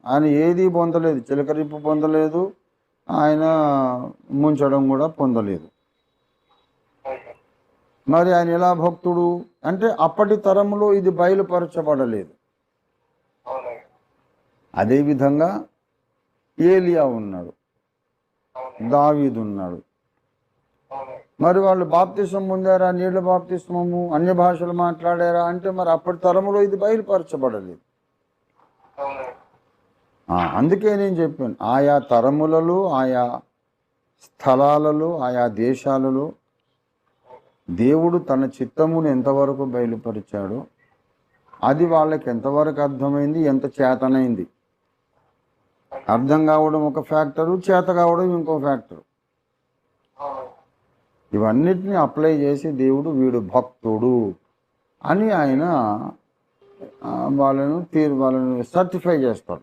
ఆయన ఏది పొందలేదు, చిలకరింపు పొందలేదు, ఆయన ముంచడం కూడా పొందలేదు. మరి ఆయన ఎలా భక్తుడు అంటే అప్పటి తరంలో ఇది బయలుపరచబడలేదు. అదేవిధంగా ఏలియా ఉన్నాడు, దావీదు ఉన్నాడు. మరి వాళ్ళు బాప్తిసం పొందారా, నీళ్ళ బాప్తిస్మము, అన్య భాషలు మాట్లాడారా అంటే మరి అప్పటి తరములో ఇది బయలుపరచబడలేదు. అందుకే నేను చెప్పాను, ఆయా తరములలో, ఆయా స్థలాలలో, ఆయా దేశాలలో దేవుడు తన చిత్తమును ఎంతవరకు బయలుపరిచాడో అది వాళ్ళకి ఎంతవరకు అర్థమైంది, ఎంత చేతనైంది. అర్థం కావడం ఒక ఫ్యాక్టరు, చేత కావడం ఇంకో ఫ్యాక్టరు. ఇవన్నిటిని అప్లై చేసి దేవుడు వీడు భక్తుడు అని ఆయన వాళ్ళను సర్టిఫై చేస్తాడు.